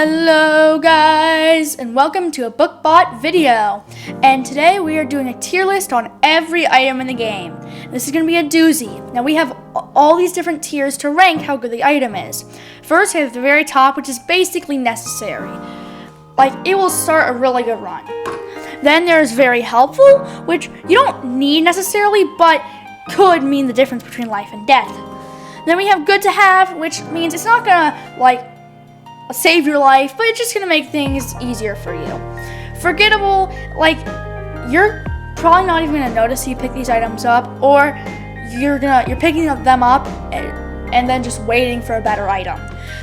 Hello guys, and welcome to a BookBot video. And today we are doing a tier list on every item in the game. This is going to be a doozy. Now we have all these different tiers to rank how good the item is. First, we have the very top, which is basically necessary. Like, it will start a really good run. Then there's very helpful, which you don't need necessarily, but could mean the difference between life and death. Then we have good to have, which means it's not gonna, like, save your life, but it's just gonna make things easier for you. Forgettable, like, you're probably not even gonna notice you pick these items up, or you're picking them up and then just waiting for a better item.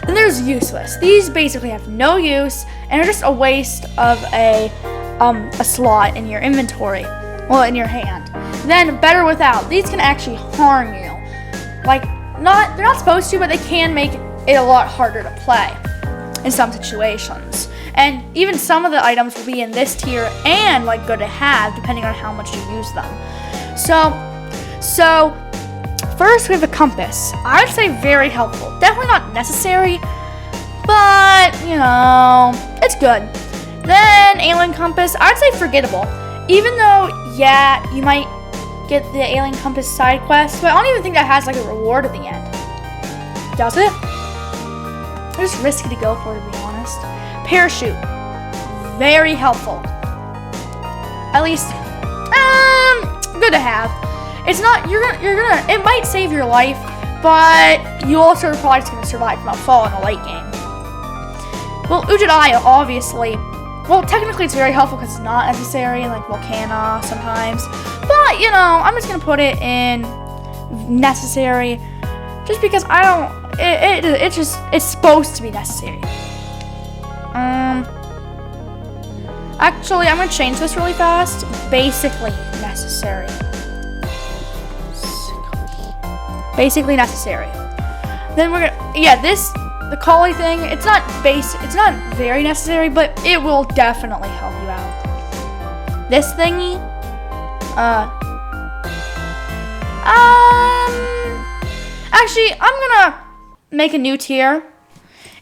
Then there's useless. These basically have no use and are just a waste of a slot in your inventory, well, in your hand. Then better without. These can actually harm you. Like, they're not supposed to, but they can make it a lot harder to play in some situations. And even some of the items will be in this tier and like good to have depending on how much you use them. So first we have a compass. I'd say very helpful. Definitely not necessary, but you know, it's good. Then alien compass, I'd say forgettable. Even though, yeah, you might get the alien compass side quest, but I don't even think that has like a reward at the end. Does it? It's just risky to go for, to be honest. Parachute, very helpful. At least, good to have. It's not, it might save your life, but you also are probably just gonna survive from a fall in the late game. Well, Ujadaya, obviously. Well, technically it's very helpful because it's not necessary, like Volcana sometimes. But, you know, I'm just gonna put it in necessary just because I don't, it's supposed to be necessary. Actually, I'm gonna change this really fast. Basically necessary. Basically necessary. Then we're gonna, yeah, the collie thing, it's not very necessary, but it will definitely help you out. This thingy, actually, I'm gonna make a new tier.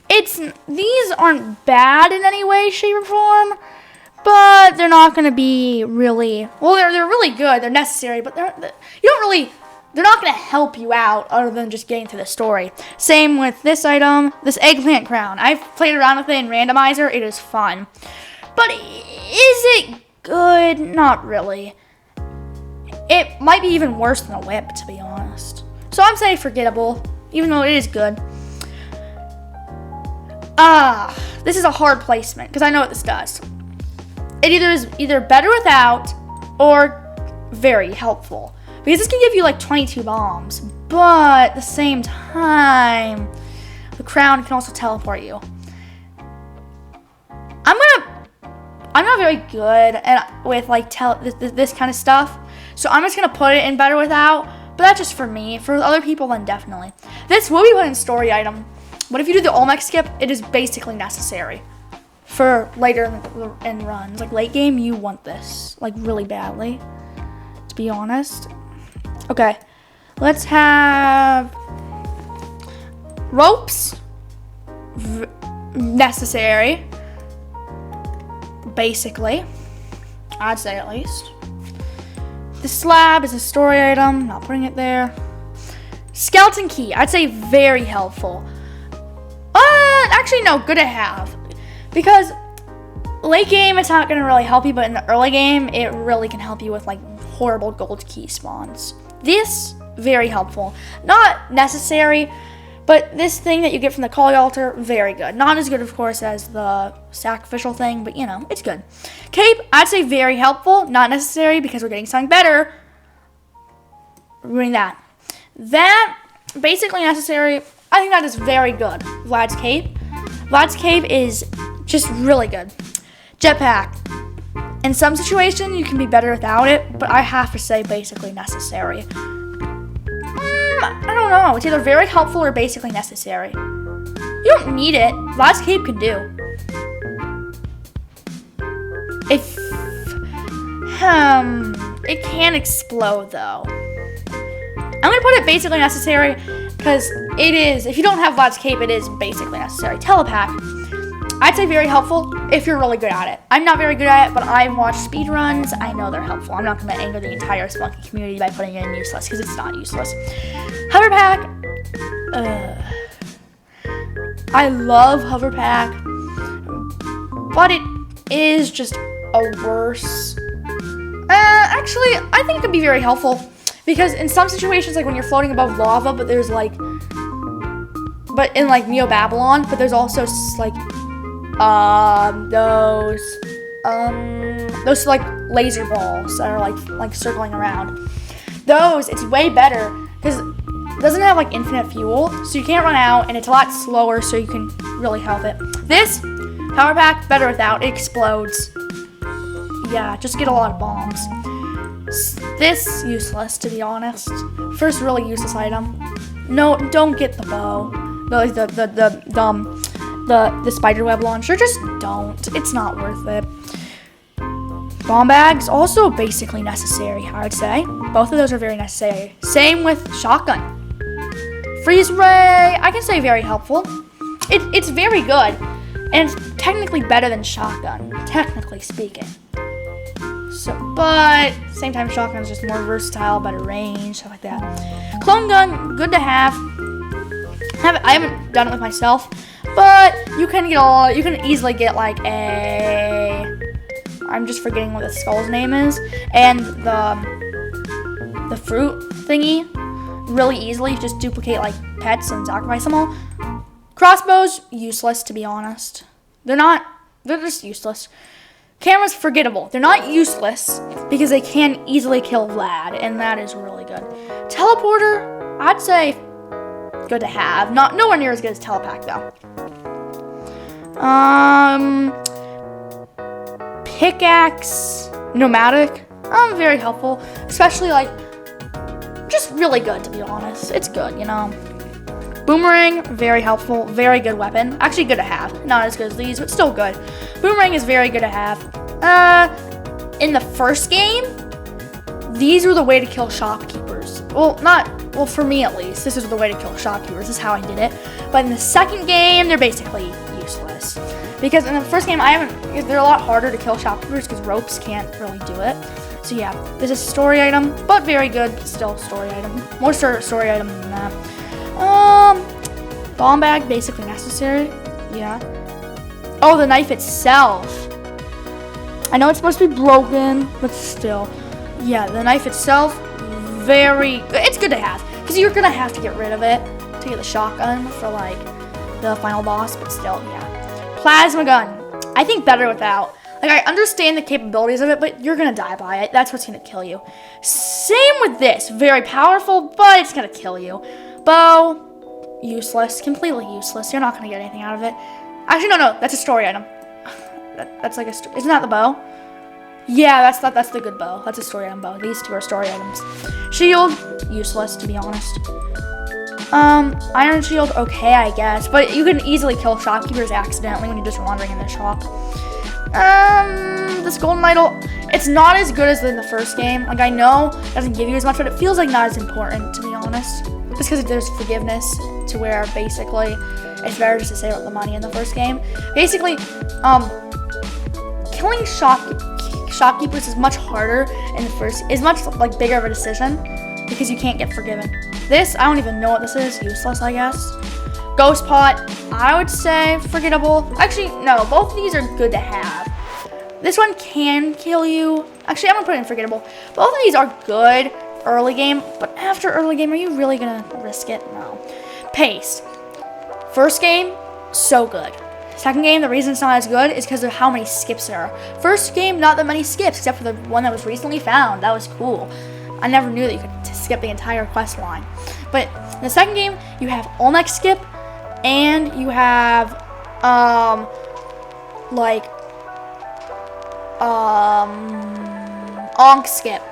These aren't bad in any way, shape, or form, but they're not gonna be really, well, they're really good, they're necessary, but they're not gonna help you out other than just getting to the story. Same with this item, this eggplant crown. I've played around with it in randomizer, it is fun. But is it good? Not really. It might be even worse than a whip, to be honest. So I'm saying forgettable, even though it is good. This is a hard placement, because I know what this does. It is either better without, or very helpful. Because this can give you like 22 bombs, but at the same time, the crown can also teleport you. I'm not very good with like this kind of stuff, so I'm just gonna put it in better without. But that's just for me. For other people, then definitely. This will be put in story item. But if you do the Olmec skip, it is basically necessary for later in runs. Like late game, you want this like really badly, to be honest. Okay, let's have ropes, necessary, basically, I'd say at least. The slab is a story item, not putting it there. Skeleton key, I'd say very helpful. Actually no, good to have, because late game it's not gonna really help you, but in the early game it really can help you with like horrible gold key spawns. This, very helpful. Not necessary, but this thing that you get from the Collie Altar, very good. Not as good, of course, as the sacrificial thing, but you know, it's good. Cape, I'd say very helpful. Not necessary, because we're getting something better. We're doing that. That, basically necessary. I think that is very good. Vlad's Cape. Vlad's Cape is just really good. Jetpack. In some situations, you can be better without it, but I have to say basically necessary. I don't know. It's either very helpful or basically necessary. You don't need it. Vlad's Cape can do. It can explode, though. I'm going to put it basically necessary, because it is, if you don't have Vlad's Cape, it is basically necessary. Telepack. I'd say very helpful if you're really good at it. I'm not very good at it, but I've watched speedruns. I know they're helpful. I'm not going to anger the entire Spelunky community by putting it in useless, because it's not useless. Hover Pack. I love Hover Pack, but it is just a worse. Actually, I think it could be very helpful, because in some situations, like when you're floating above lava, but in like Neo Babylon, but there's also like those like laser balls that are like circling around. Those, it's way better because it doesn't have like infinite fuel, so you can't run out, and it's a lot slower, so you can really help it. This Power Pack, better without. It explodes. Yeah, just get a lot of bombs. This useless, to be honest. First really useless item. No, don't get the bow. The spider web launcher. Just don't. It's not worth it. Bomb bags, also basically necessary, I would say. Both of those are very necessary. Same with shotgun. Freeze ray, I can say very helpful. It's very good, and it's technically better than shotgun, technically speaking. So, but same time, shotgun's just more versatile, better range, stuff like that. Clone gun, good to have. I haven't done it with myself, but you can easily get like I'm just forgetting what the skull's name is, and the fruit thingy really easily. Just duplicate like pets and sacrifice them all. Crossbows, useless, to be honest. They're just useless. Cameras, forgettable. They're not useless because they can easily kill Vlad, and that is really good. Teleporter, I'd say good to have. Nowhere near as good as Telepack though. Pickaxe, nomadic, very helpful, especially like just really good, to be honest. It's good, you know. Boomerang, very helpful, very good weapon. Actually good to have. Not as good as these, but still good. Boomerang is very good to have. In the first game, these were the way to kill shopkeepers. Well, for me at least, this is the way to kill shopkeepers. This is how I did it. But in the second game, they're basically useless. Because in the first game, they're a lot harder to kill shopkeepers because ropes can't really do it. So yeah, this is a story item, but very good, still story item. More story item than that. Bomb bag, basically necessary. Yeah. Oh, the knife itself. I know it's supposed to be broken, but still. Yeah, the knife itself, it's good to have. Because you're going to have to get rid of it to get the shotgun for, like, the final boss, but still, yeah. Plasma gun. I think better without. Like, I understand the capabilities of it, but you're going to die by it. That's what's going to kill you. Same with this. Very powerful, but it's going to kill you. Bow. Useless, completely useless. You're not gonna get anything out of it. Actually, no, that's a story item. That's like isn't that the bow? Yeah, that's the good bow. That's a story item bow. These two are story items. Shield, useless, to be honest. Iron shield, okay, I guess, but you can easily kill shopkeepers accidentally when you're just wandering in their shop. This golden idol, it's not as good as in the first game. Like, I know it doesn't give you as much, but it feels like not as important, to be honest. Just because there's forgiveness, to where basically it's better just to save up the money in the first game. Basically, killing shopkeepers is much harder in the first, is much like bigger of a decision because you can't get forgiven. This, I don't even know what this is. Useless, I guess. Ghost pot, I would say forgettable. Actually, no, both of these are good to have. This one can kill you. Actually, I'm gonna put it in forgettable. Both of these are good early game, but after early game, are you really gonna risk it? No. Paste. First game, so good. Second game, the reason it's not as good is because of how many skips there are. First game, not that many skips, except for the one that was recently found. That was cool. I never knew that you could skip the entire quest line. But in the second game, you have Olmec skip, and you have, Onk skip.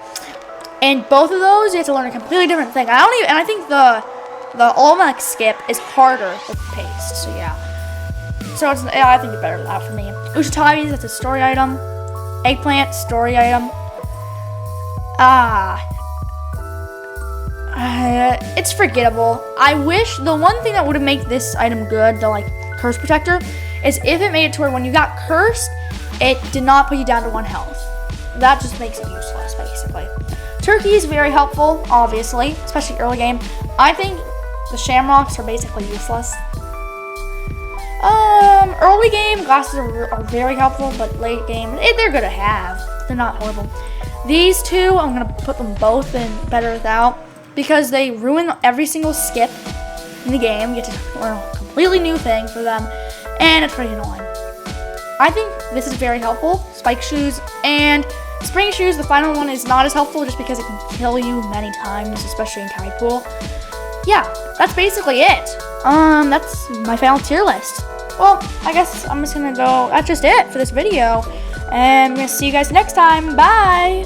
And both of those, you have to learn a completely different thing. I think the Olmec skip is harder with paste. So yeah. So I think it's better than that for me. Ushitavis, that's a story item. Eggplant, story item. It's forgettable. I wish the one thing that would have made this item good, the like curse protector, is if it made it to where when you got cursed, it did not put you down to 1 health. That just makes it useless, basically. Turkey is very helpful, obviously, especially early game. I think the shamrocks are basically useless. Early game, glasses are very helpful, but late game, they're good to have. They're not horrible. These two, I'm going to put them both in better without, because they ruin every single skip in the game. You get to learn a completely new thing for them, and it's pretty annoying. I think this is very helpful. Spike shoes and spring shoes, the final one is not as helpful just because it can kill you many times, especially in Tide Pool. Yeah, that's basically it. That's my final tier list. Well, I guess I'm just gonna go, that's just it for this video. And I'm gonna see you guys next time. Bye!